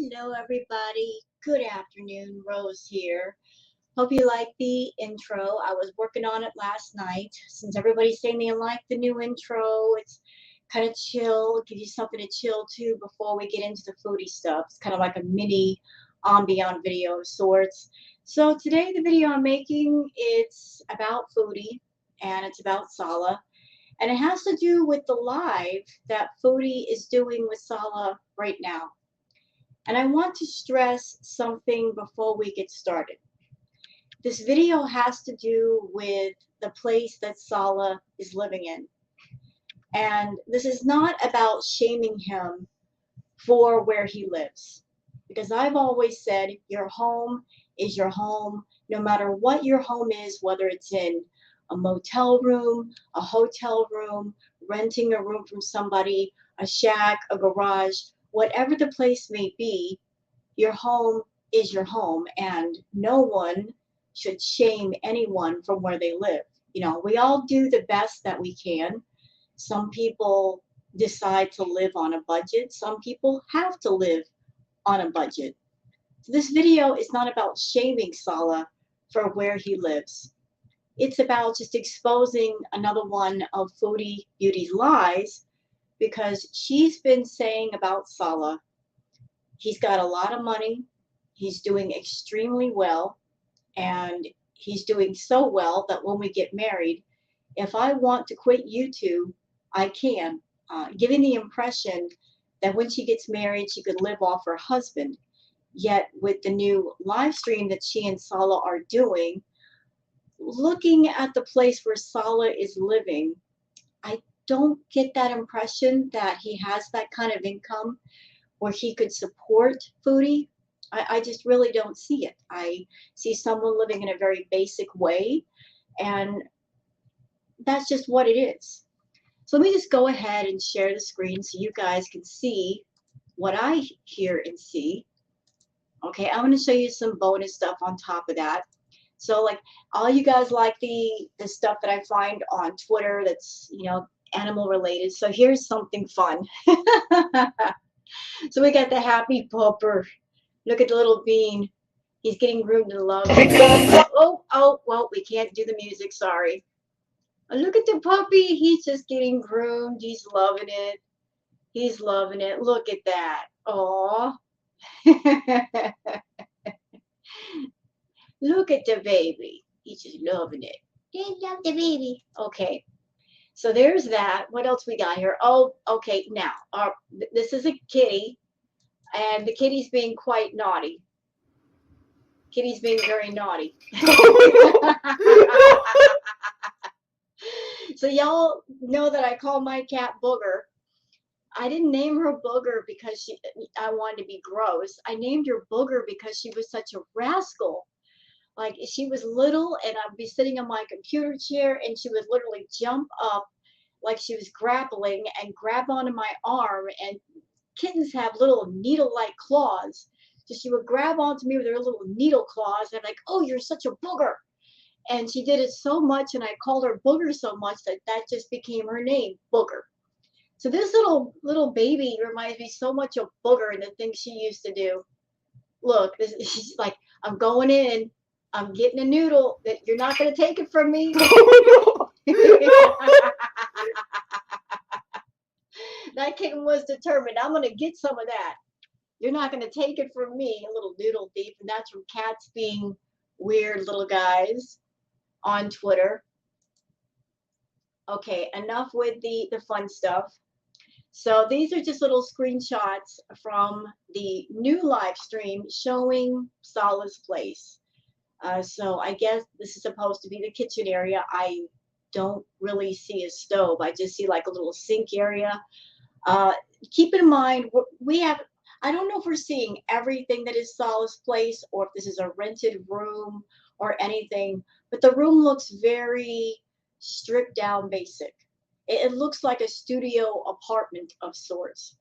Hello, everybody. Good afternoon. Rose here. Hope you like the intro. I was working on it last night. Since everybody's saying they like the new intro, it's kind of chill, give you something to chill to before we get into the foodie stuff. It's kind of like a mini ambient video of sorts. So today, the video I'm making, it's about foodie and it's about Salah. And it has to do with the live that Foodie is doing with Salah right now. And I want to stress something before we get started. This video has to do with the place that Salah is living in. And this is not about shaming him for where he lives. Because I've always said your home is your home, no matter what your home is, whether it's in a motel room, a hotel room, renting a room from somebody, a shack, a garage, whatever the place may be, your home is your home, and no one should shame anyone from where they live. You know, we all do the best that we can. Some people decide to live on a budget. Some people have to live on a budget. So this video is not about shaming Salah for where he lives. It's about just exposing another one of Foodie Beauty's lies, because she's been saying about Salah, he's got a lot of money, he's doing extremely well, and he's doing so well that when we get married, if I want to quit YouTube, I can, giving the impression that when she gets married, she could live off her husband. Yet with the new live stream that she and Salah are doing, looking at the place where Salah is living, I don't get that impression that he has that kind of income where he could support Foodie. I just really don't see it. I see someone living in a very basic way, and that's just what it is. So let me just go ahead and share the screen so you guys can see what I hear and see. Okay, I'm going to show you some bonus stuff on top of that. So like all you guys like the stuff that I find on Twitter that's, you know, animal related. So here's something fun. So we got the happy pupper. Look at the little bean. He's getting groomed and loved. Well, we can't do the music, sorry. Look at the puppy. He's just getting groomed. He's loving it. He's loving it. Look at that. Aw. Look at the baby. He's just loving it. They love the baby. Okay. So there's that. What else we got here? Oh, okay. Now, this is a kitty, and the kitty's being quite naughty. Kitty's being very naughty. So y'all know that I call my cat Booger. I didn't name her Booger because I wanted to be gross. I named her Booger because she was such a rascal. Like, she was little, and I'd be sitting on my computer chair, and she would literally jump up like she was grappling and grab onto my arm. And kittens have little needle-like claws. So she would grab onto me with her little needle claws, and I'm like, oh, you're such a booger. And she did it so much, and I called her Booger so much that just became her name, Booger. So this little baby reminds me so much of Booger and the things she used to do. Look, she's like, I'm going in. I'm getting a noodle. That you're not going to take it from me. That kitten was determined. I'm going to get some of that. You're not going to take it from me, a little noodle thief. And that's from cats being weird little guys on Twitter. Okay, enough with the fun stuff. So these are just little screenshots from the new live stream showing Salah's place. So I guess this is supposed to be the kitchen area. I don't really see a stove. I just see like a little sink area. Keep in mind, we have, I don't know if we're seeing everything that is Salah's place or if this is a rented room or anything, but the room looks very stripped down basic. It looks like a studio apartment of sorts.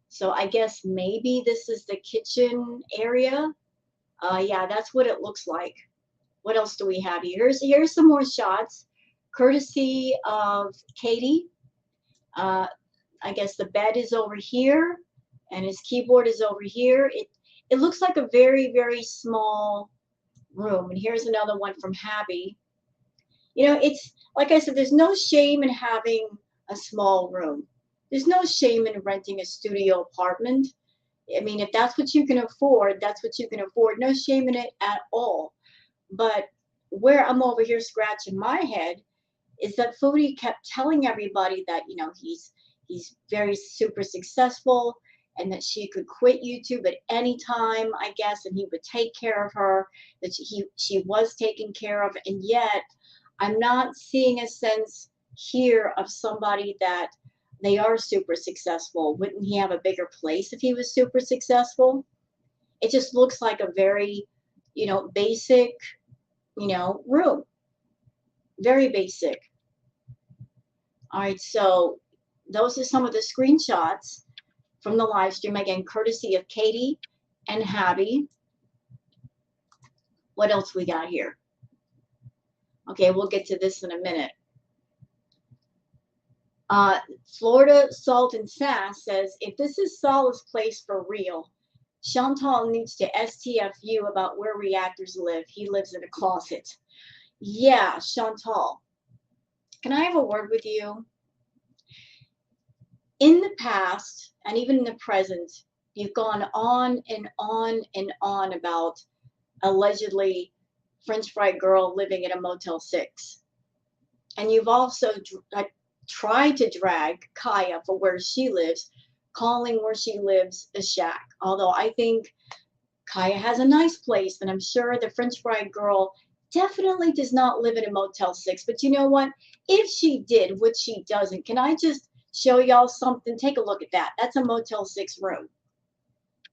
So I guess maybe this is the kitchen area. Yeah, that's what it looks like. What else do we have here? Here's some more shots, courtesy of Katie. I guess the bed is over here, and his keyboard is over here. It looks like a very, very small room. And here's another one from Habby. You know, it's like I said, there's no shame in having a small room. There's no shame in renting a studio apartment. I mean, if that's what you can afford, that's what you can afford. No shame in it at all. But where I'm over here scratching my head is that Foodie kept telling everybody that, you know, he's very super successful and that she could quit YouTube at any time, I guess, and he would take care of her, that she was taken care of. And yet I'm not seeing a sense here of somebody that they are super successful. Wouldn't he have a bigger place if he was super successful? It just looks like a very, you know, basic, you know, room. Very basic. All right, so those are some of the screenshots from the live stream, again, courtesy of Katie and Habby. What else we got here? Okay, we'll get to this in a minute. Florida Salt and Sass says, if this is Salah's place for real, Chantal needs to STFU about where reactors live. He lives in a closet. Yeah, Chantal, can I have a word with you? In the past, and even in the present, you've gone on and on and on about allegedly French fry girl living in a Motel 6. And you've also tried to drag Kaya for where she lives, calling where she lives a shack. Although I think Kaya has a nice place, and I'm sure the French fry girl definitely does not live in a Motel 6. But you know what? If she did, which she doesn't, can I just show y'all something? Take a look at that. That's a Motel 6 room.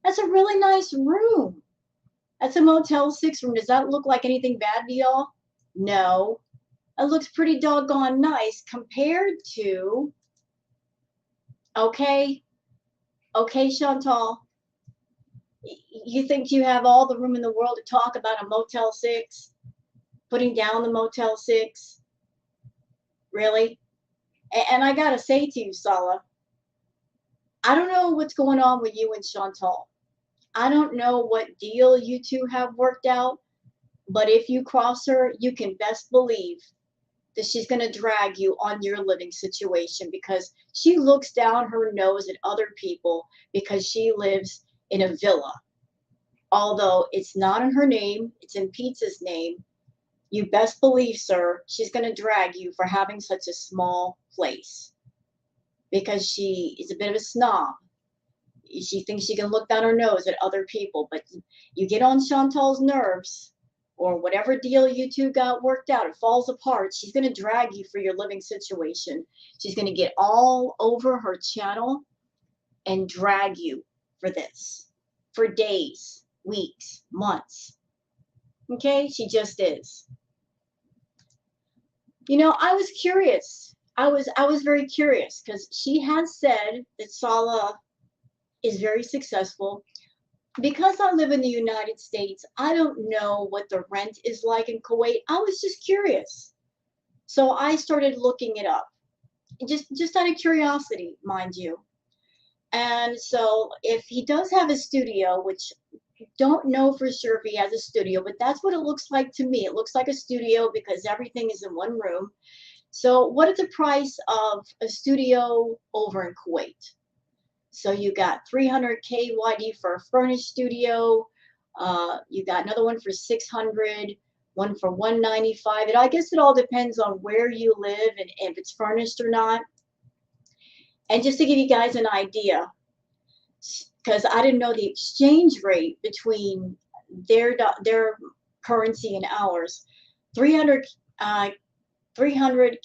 That's a really nice room. That's a Motel 6 room. Does that look like anything bad to y'all? No. It looks pretty doggone nice compared to, okay, Chantal, you think you have all the room in the world to talk about a Motel 6? Putting down the Motel 6? Really? And I gotta say to you, Salah, I don't know what's going on with you and Chantal. I don't know what deal you two have worked out, but if you cross her, you can best believe that she's going to drag you on your living situation, because she looks down her nose at other people because she lives in a villa. Although it's not in her name, it's in Pizza's name. You best believe, sir, she's going to drag you for having such a small place, because she is a bit of a snob. She thinks she can look down her nose at other people, but you get on Chantal's nerves, or whatever deal you two got worked out, it falls apart, she's going to drag you for your living situation. She's going to get all over her channel and drag you for this for days, weeks, months. Okay? She just is. You know, I was curious. I was very curious, because she has said that Salah is very successful. Because I live in the United States, I don't know what the rent is like in Kuwait. I was just curious. So I started looking it up, just out of curiosity, mind you. And so if he does have a studio, which I don't know for sure if he has a studio, but that's what it looks like to me. It looks like a studio because everything is in one room. So what is the price of a studio over in Kuwait? So you got 300 KYD for a furnished studio. You got another one for 600, one for 195. And I guess it all depends on where you live and if it's furnished or not. And just to give you guys an idea, because I didn't know the exchange rate between their currency and ours, 300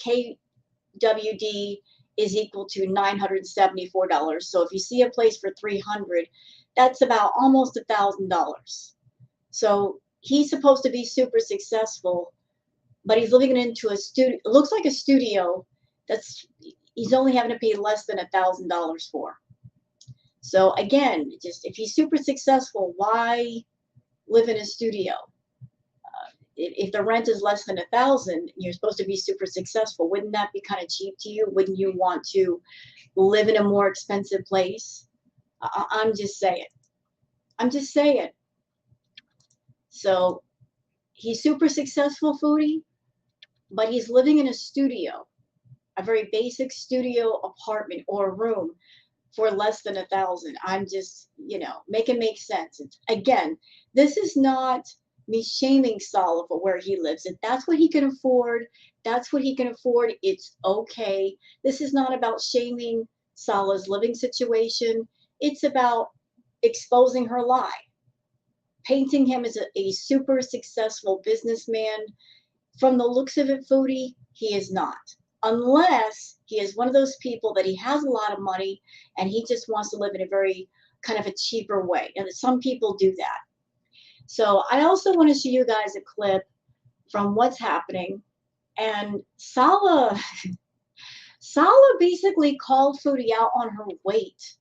KWD is equal to $974. So if you see a place for 300, that's about almost $1,000. So he's supposed to be super successful, but he's living into a studio. It looks like a studio that's he's only having to pay less than $1,000 for. So again, just if he's super successful, why live in a studio? If the rent is less than $1,000 and you're supposed to be super successful, wouldn't that be kind of cheap to you? Wouldn't you want to live in a more expensive place? I'm just saying. I'm just saying. So he's super successful, Foodie, but he's living in a studio, a very basic studio apartment or room for less than 1,000. I'm just, make it make sense. It's, again, this is not me shaming Salah for where he lives. If that's what he can afford, that's what he can afford. It's okay. This is not about shaming Salah's living situation. It's about exposing her lie, painting him as a super successful businessman. From the looks of it, Foodie, he is not. Unless he is one of those people that he has a lot of money and he just wants to live in a very kind of a cheaper way. And some people do that. So I also want to show you guys a clip from what's happening. And Salah basically called Foodie out on her weight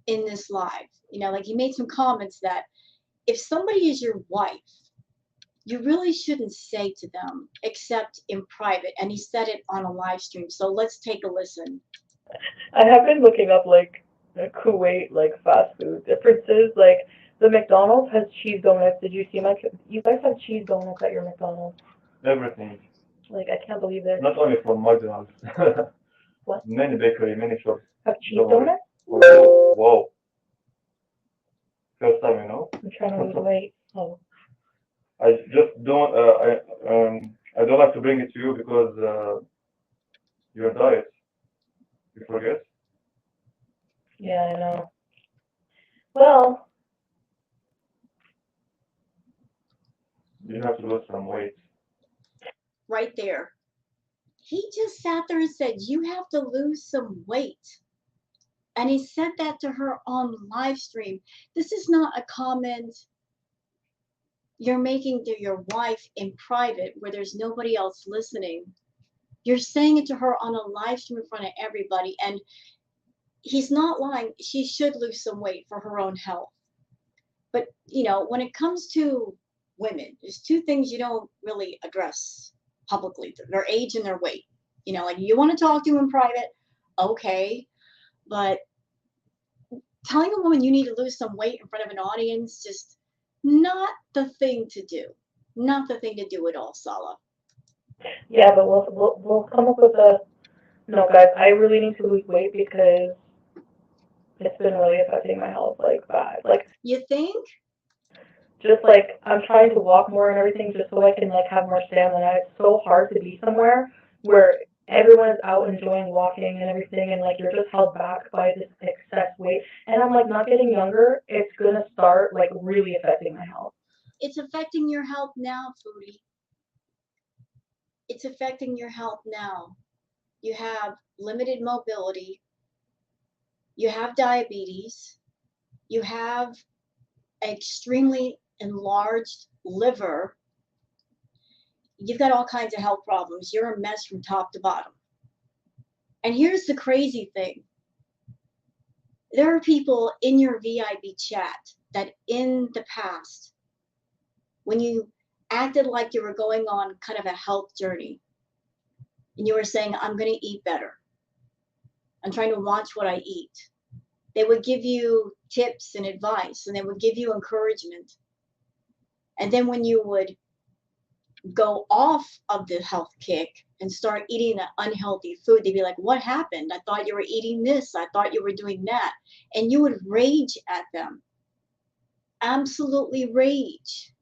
in this live. Like he made some comments that if somebody is your wife, you really shouldn't say to them except in private. And he said it on a live stream. So let's take a listen. I have been looking up like the Kuwait like fast food differences. Like the McDonald's has cheese donuts. Did you see my? You guys have cheese donuts at your McDonald's? Everything. Like I can't believe it. Not only from McDonald's. What? Many bakery, many shops. Have cheese Don't worry. donuts? Whoa, whoa. First time, you know. I'm trying to lose weight. Oh. I just don't. I don't like to bring it to you because your diet. You forget. Yeah, I know. Well, You have to lose some weight. Right there. He just sat there and said, you have to lose some weight. And he said that to her on live stream. This is not a comment you're making to your wife in private where there's nobody else listening. You're saying it to her on a live stream in front of everybody. And he's not lying. She should lose some weight for her own health. But, when it comes to women, there's two things you don't really address publicly, their age and their weight. Like you want to talk to in private, okay. But telling a woman you need to lose some weight in front of an audience, just not the thing to do. Not the thing to do at all, Salah. yeah, but we'll come up with a. No, guys, I really need to lose weight because it's been really affecting my health like bad. Like You think? just like I'm trying to walk more and everything just so I can like have more stamina. It's so hard to be somewhere where everyone is out enjoying walking and everything and like you're just held back by this excess weight. And I'm like not getting younger, it's gonna start like really affecting my health. It's affecting your health now, Foodie. It's affecting your health now. You have limited mobility. You have diabetes. You have an extremely enlarged liver. You've got all kinds of health problems. You're a mess from top to bottom. And here's the crazy thing. There are people in your VIB chat that in the past, when you acted like you were going on kind of a health journey, and you were saying, I'm going to eat better. I'm trying to watch what I eat. They would give you tips and advice, and they would give you encouragement. And then when you would go off of the health kick and start eating unhealthy food, they'd be like, what happened? I thought you were eating this. I thought you were doing that. And you would rage at them. Absolutely rage.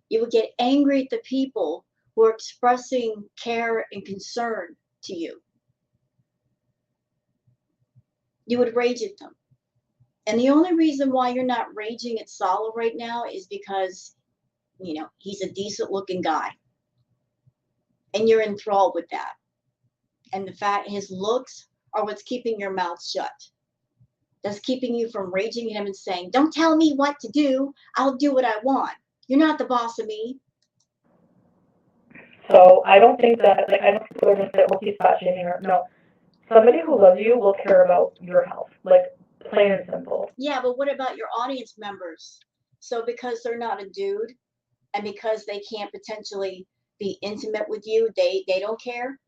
You would get angry at the people who are expressing care and concern to you. You would rage at them. And the only reason why you're not raging at Salah right now is because, he's a decent looking guy. And you're enthralled with that. And the fact his looks are what's keeping your mouth shut. That's keeping you from raging at him and saying, don't tell me what to do. I'll do what I want. You're not the boss of me. So I don't think that like I know people are gonna say, oh, he's fat shaming her. No. Somebody who loves you will care about your health. Like plain and simple. Yeah, but what about your audience members? So because they're not a dude and because they can't potentially be intimate with you, they don't care?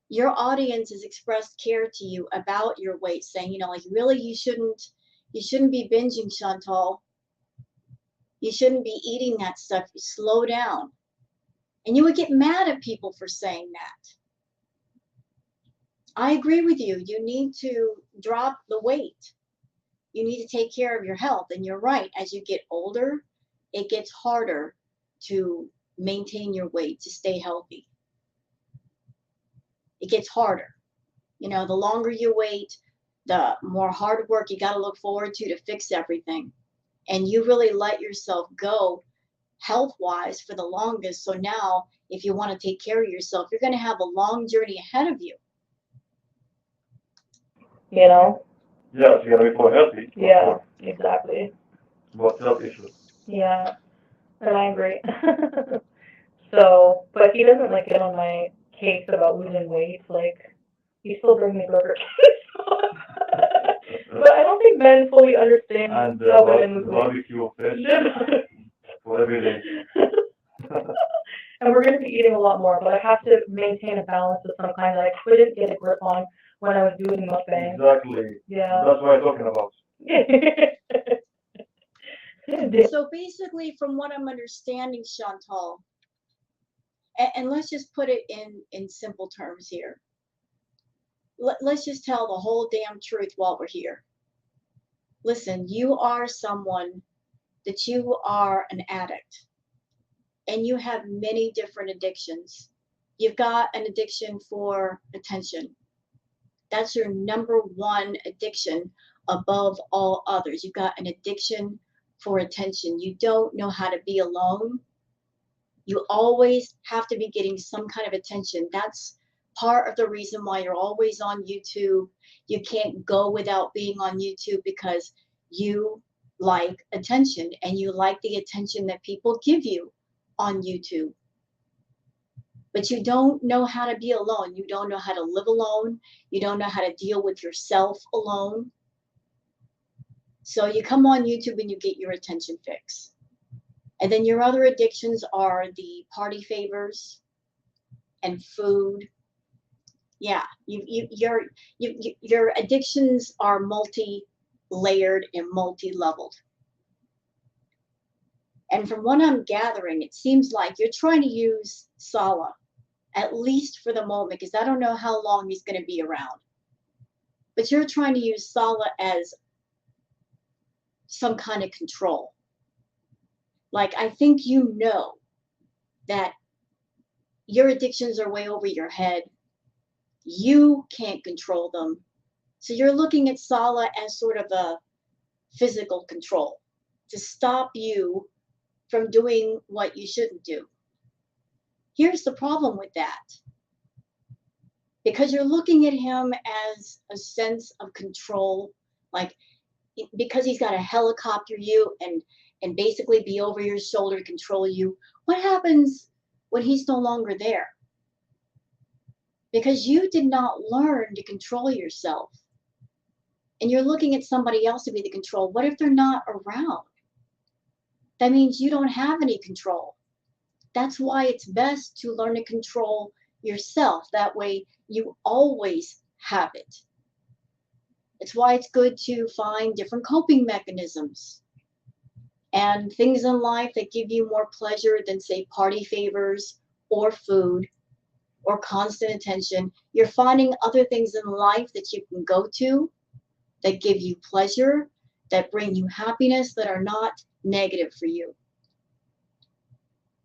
Your audience has expressed care to you about your weight, saying, like really you shouldn't You shouldn't be binging, Chantal. You shouldn't be eating that stuff. You slow down. And you would get mad at people for saying that. I agree with you. You need to drop the weight. You need to take care of your health. And you're right. As you get older, it gets harder to maintain your weight, to stay healthy. It gets harder. You know, the longer you wait, the more hard work you got to look forward to fix everything. And you really let yourself go health-wise for the longest. So now, if you want to take care of yourself, you're going to have a long journey ahead of you. You know? Yeah, so you gotta be more healthy. Yeah, exactly. About health issues. Yeah, and I agree. So, but he doesn't like get on my case about losing weight. Like, he still brings me Burger King. But I don't think men fully understand And how women lose weight. barbecue fish for every day. And we're going to be eating a lot more, but I have to maintain a balance of some kind that I couldn't get a grip on when I was doing mukbang. Exactly. Yeah. That's what I'm talking about. So basically, from what I'm understanding, Chantal, and let's just put it in simple terms here. Let's just tell the whole damn truth while we're here. Listen, you are someone that you are an addict, and you have many different addictions. You've got an addiction for attention. That's your number one addiction above all others. You've got an addiction for attention. You don't know how to be alone. You always have to be getting some kind of attention. That's part of the reason why you're always on YouTube. You can't go without being on YouTube because you like attention and you like the attention that people give you on YouTube. But you don't know how to be alone. You don't know how to live alone. You don't know how to deal with yourself alone. So you come on YouTube and you get your attention fix. And then your other addictions are the party favors and food. Yeah, your addictions are multi-layered and multi-leveled. And from what I'm gathering, it seems like you're trying to use Salah, at least for the moment, because I don't know how long he's going to be around. But you're trying to use Salah as some kind of control. Like, I think you know that your addictions are way over your head. You can't control them. So you're looking at Salah as sort of a physical control to stop you from doing what you shouldn't do. Here's the problem with that. Because you're looking at him as a sense of control, like because he's got to helicopter you and basically be over your shoulder to control you. What happens when he's no longer there? Because you did not learn to control yourself. And you're looking at somebody else to be the control. What if they're not around? That means you don't have any control. That's why it's best to learn to control yourself. That way you always have it. It's why it's good to find different coping mechanisms and things in life that give you more pleasure than, say, party favors or food or constant attention. You're finding other things in life that you can go to that give you pleasure, that bring you happiness, that are not negative for you.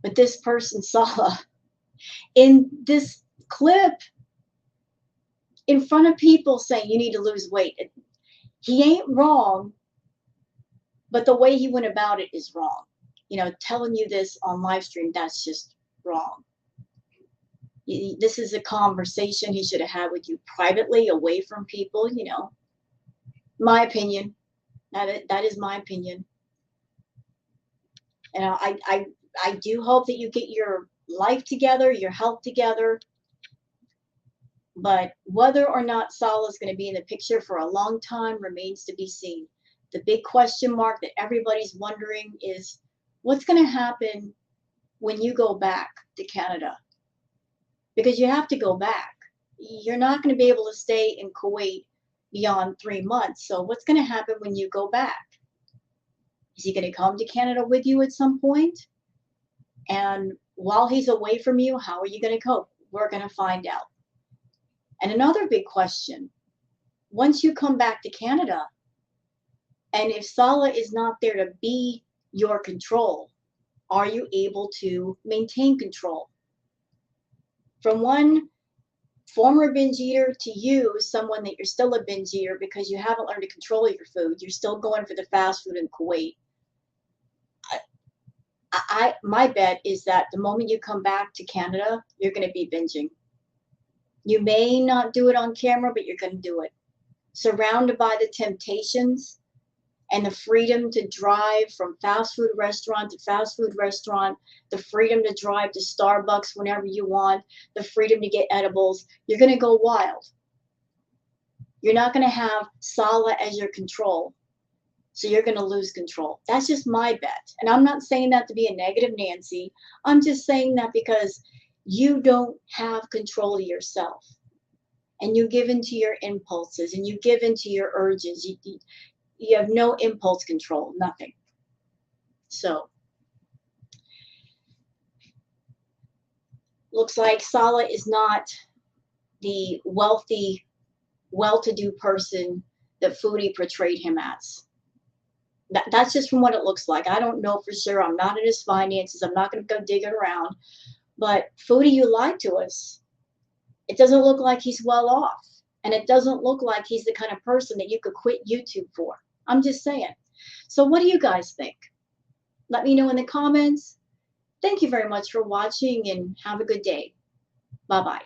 But this person, Salah, in this clip, in front of people saying you need to lose weight, he ain't wrong, but the way he went about it is wrong. You know, telling you this on live stream, that's just wrong. This is a conversation he should have had with you privately, away from people, you know. My opinion. That is my opinion. And I do hope that you get your life together, your health together. But whether or not Salah is going to be in the picture for a long time remains to be seen. The big question mark that everybody's wondering is what's going to happen when you go back to Canada? Because you have to go back. You're not going to be able to stay in Kuwait beyond 3 months. So what's going to happen when you go back? Is he going to come to Canada with you at some point? And while he's away from you, how are you going to cope? We're going to find out. And another big question, once you come back to Canada, and if Salah is not there to be your control, are you able to maintain control? From one former binge eater to you, someone that you're still a binge eater because you haven't learned to control your food. You're still going for the fast food in Kuwait. My bet is that the moment you come back to Canada, you're going to be binging. You may not do it on camera, but you're going to do it. Surrounded by the temptations and the freedom to drive from fast food restaurant to fast food restaurant, the freedom to drive to Starbucks whenever you want, the freedom to get edibles, you're going to go wild. You're not going to have Salah as your control. So you're going to lose control. That's just my bet. And I'm not saying that to be a negative Nancy. I'm just saying that because you don't have control of yourself. And you give into your impulses and you give into your urges. You have no impulse control, nothing. So looks like Salah is not the wealthy, well-to-do person that Foodie portrayed him as. That's just from what it looks like. I don't know for sure. I'm not in his finances. I'm not going to go digging around. But Foodie, you lied to us. It doesn't look like he's well off. And it doesn't look like he's the kind of person that you could quit YouTube for. I'm just saying. So what do you guys think? Let me know in the comments. Thank you very much for watching and have a good day. Bye-bye.